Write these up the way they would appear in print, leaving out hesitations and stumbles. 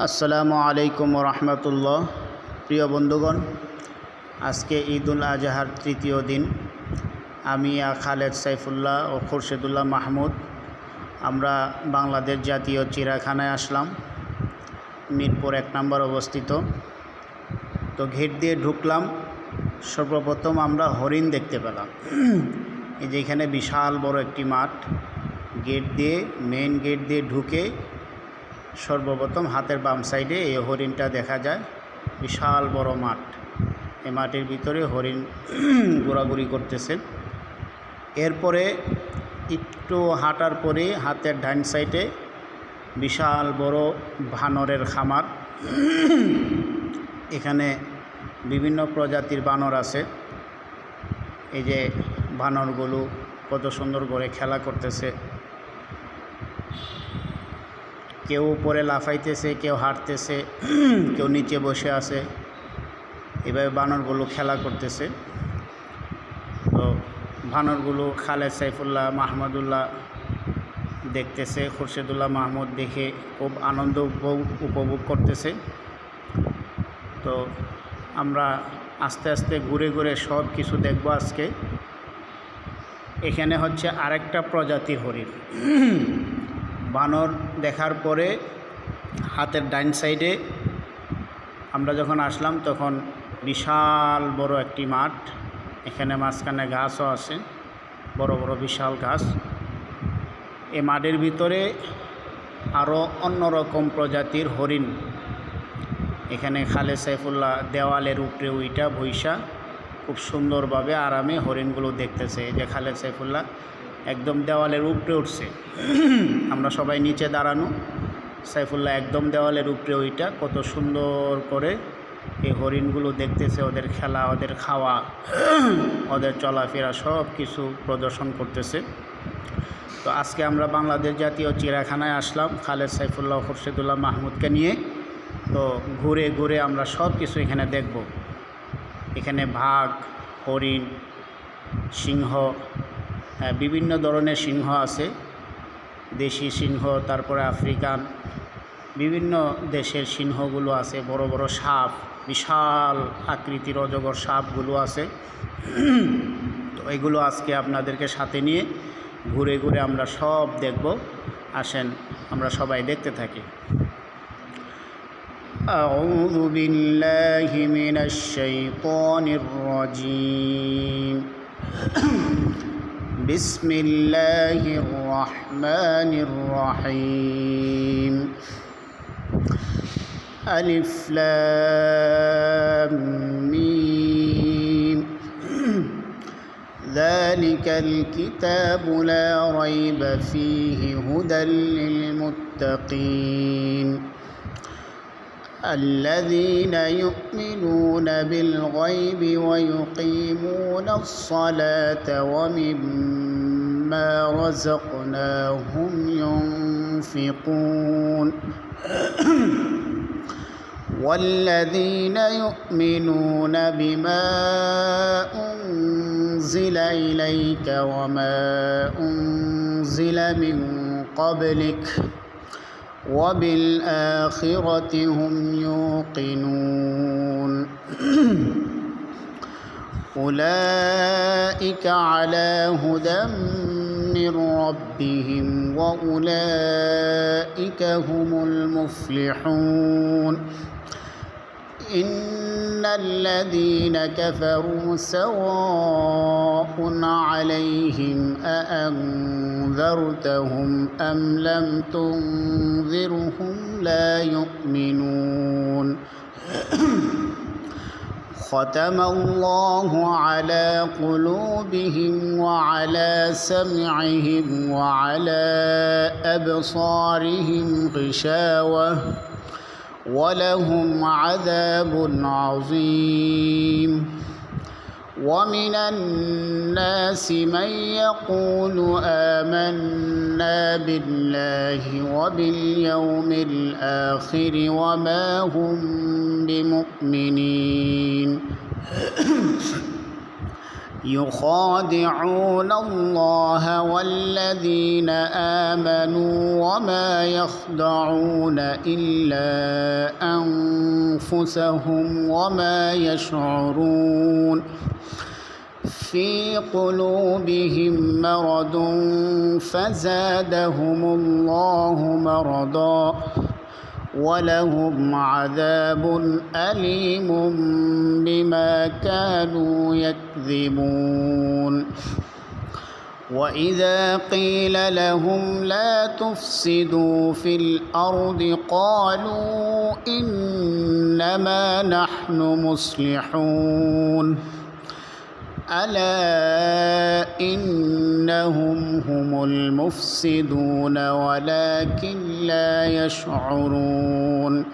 আসসালামু আলাইকুম রহমতুল্লাহ। প্রিয় বন্ধুগণ, আজকে ঈদুল আজহার তৃতীয় দিন। আমি খালেদ সাইফুল্লাহ ও খুরশেদুল্লাহ মাহমুদ আমরা বাংলাদেশ জাতীয় চিড়িয়াখানায় আসলাম। মিরপুর 1 নম্বর অবস্থিত। তো গেট দিয়ে ঢুকলাম। সর্বপ্রথম আমরা হরিণ দেখতে পেলাম। এই যে এখানে বিশাল বড় একটি মাঠ। মেইন গেট দিয়ে ঢুকে সর্বপ্রথম হাতের বাম সাইডে এই হরিণটা দেখা যায়। বিশাল বড় মাঠ। এই মাঠের ভিতরে হরিণ ঘোরাঘুরি করতেছে। এরপরে একটু হাঁটার পরে হাতের ডান সাইডে বিশাল বড় বানরের খামার। এখানে বিভিন্ন প্রজাতির বানর আছে। এই যে বানরগুলো কত সুন্দর করে খেলা করতেছে। কেউ উপরে লাফাইতেছে, কেউ হাঁটতেছে, কেউ নিচে বসে আছে। এভাবে বানরগুলো খেলা করতেছে। তো বানরগুলো খালেদ সাইফুল্লাহ মাহমুদুল্লাহ দেখতেছে। খুরশেদুল্লাহ মাহমুদ দেখে খুব আনন্দ উপভোগ করতেছে। তো আমরা আস্তে আস্তে ঘুরে ঘুরে সব কিছু দেখব আজকে। এখানে হচ্ছে আরেকটা প্রজাতির হরিণ। বানর দেখার পরে হাতের ডান সাইডে আমরা যখন আসলাম তখন বিশাল বড় একটি মাঠ। এখানে মাঝখানে গাছও আছে, বড় বড় বিশাল গাছ। এই মাঠের ভিতরে আরও অন্যরকম প্রজাতির হরিণ। এখানে খালেদ সাইফুল্লাহ দেওয়ালের উপরে উইটা বইসা খুব সুন্দরভাবে আরামে হরিণগুলো দেখতেছে। এই যে খালেদ সাইফুল্লাহ একদম দেওয়ালের উপরে উঠছে। আমরা সবাই নিচে দাঁড়ানো। সাইফুল্লাহ একদম দেওয়ালের উপরে ওইটা কত সুন্দর করে এই হরিণগুলো দেখতেছে। ওদের খেলা, ওদের খাওয়া, ওদের চলাফেরা সব কিছু প্রদর্শন করতেছে। তো আজকে আমরা বাংলাদেশ জাতীয় চিড়িয়াখানায় আসলাম খালেদ সাইফুল্লাহ খুরশেদুল্লাহ মাহমুদকে নিয়ে। তো ঘুরে ঘুরে আমরা সব কিছু এখানে দেখব। এখানে বাঘ, হরিণ, সিংহ, বিভিন্ন ধরনের সিংহ আছে। দেশি সিংহ, তারপরে আফ্রিকান, বিভিন্ন দেশের সিংহগুলো আছে। বড় বড় সাপ, বিশাল আকৃতির অজগর সাপগুলো আছে। তো এগুলো আজকে আপনাদেরকে সাথে নিয়ে ঘুরে ঘুরে আমরা সব দেখব। আসেন আমরা সবাই দেখতে থাকি। আউযু বিল্লাহি মিনাশ শাইতানির রাজীম। বিসমিল্লাহির রহমানির রহিম। আলিফ লাম মিম। যালিকাল কিতাবু লা রাইবা ফীহি হুদাল লিল মুত্তাকিন الذين يؤمنون بالغيب ويقيمون الصلاة ومما رزقناهم ينفقون والذين يؤمنون بما أنزل إليك وما أنزل من قبلك وبالآخرة هم يوقنون أولئك على هدى من ربهم وأولئك هم المفلحون إن الذين كفروا سواء عليهم أأنذرتهم أم لم تنذرهم لا يؤمنون ختم الله على قلوبهم وعلى سمعهم وعلى أبصارهم غشاوة ولهم عذاب عظيم ومن الناس من يقول آمنا بالله وباليوم الآخر وما هم بمؤمنين يخادعون الله والذين آمنوا وما يخدعون إلا أنفسهم وما يشعرون في قلوبهم مرض فزادهم الله مرضا ولهم عذاب أليم بما كانوا يكذبون وإذا قيل لهم لا تفسدوا في الأرض قالوا إنما نحن مصلحون ألا إنهم هم المفسدون ولكن لا يشعرون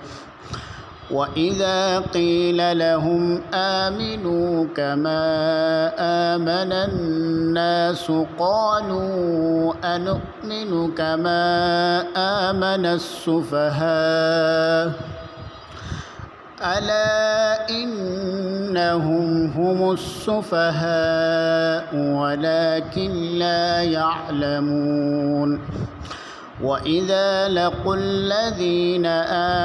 وإذا قيل لهم آمنوا كما آمن الناس قالوا أنؤمن كما آمن السفهاء ألا إنهم هم السفهاء ولكن لا يعلمون وإذا لقوا الذين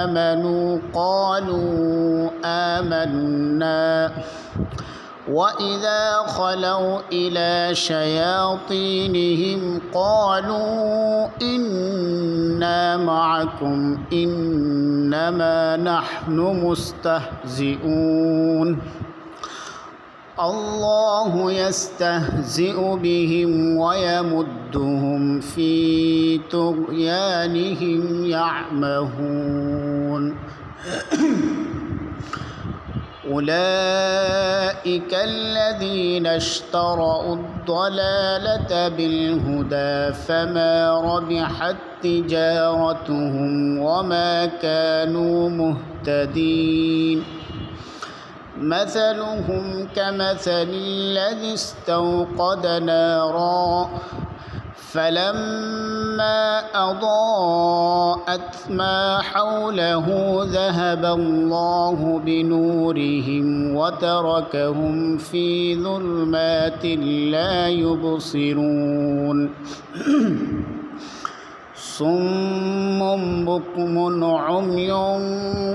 آمنوا قالوا آمنا وإذا خلوا إلى شياطينهم قالوا إنا معكم إنما نحن مستهزئون الله يستهزئ بهم ويمدهم في طغيانهم يعمهون أولئك الذين اشتروا الضلالة بالهدى فما ربحت تجارتهم وما كانوا مهتدين مثلهم كمثل الذي استوقد نارا فلما أضاءت ما حوله ذهب الله بنورهم وتركهم في ظلمات لا يبصرون صم بكم عمي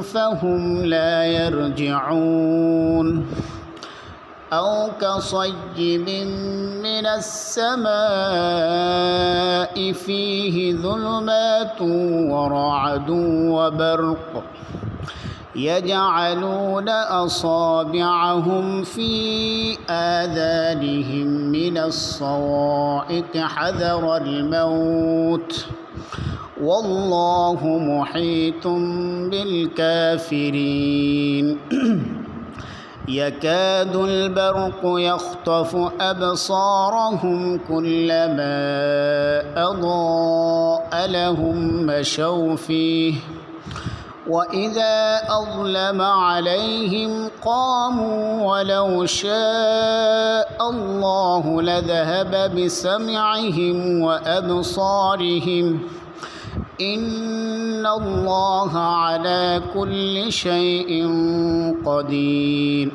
فهم لا يرجعون أو كصيب من السماء فيه ظلمات ورعد وبرق يجعلون أصابعهم في آذانهم من الصواعق حذر الموت والله محيط بالكافرين يكاد البرق يخطف أبصارهم كلما أضاء لهم مشوا فيه وإذا أظلم عليهم قاموا ولو شاء الله لذهب بسمعهم وأبصارهم إن الله على كل شيء قدير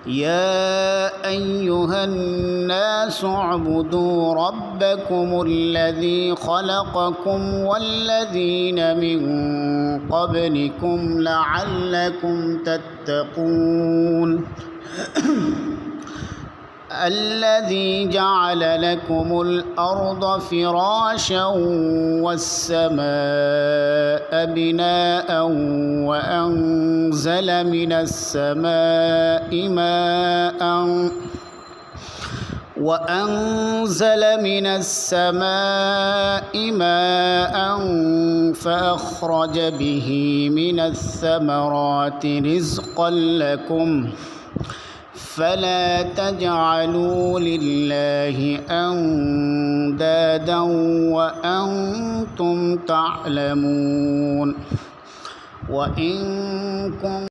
يا أيها الناس اعبدوا ربكم الذي خلقكم والذين من قبلكم لعلكم تتقون الذي جعل لكم الأرض فراشا والسماء بناء وأنزل من السماء ماء فأخرج به من الثمرات رزقا لكم فلا تجعلوا لله أندادا وأنتم تعلمون وإن كنتم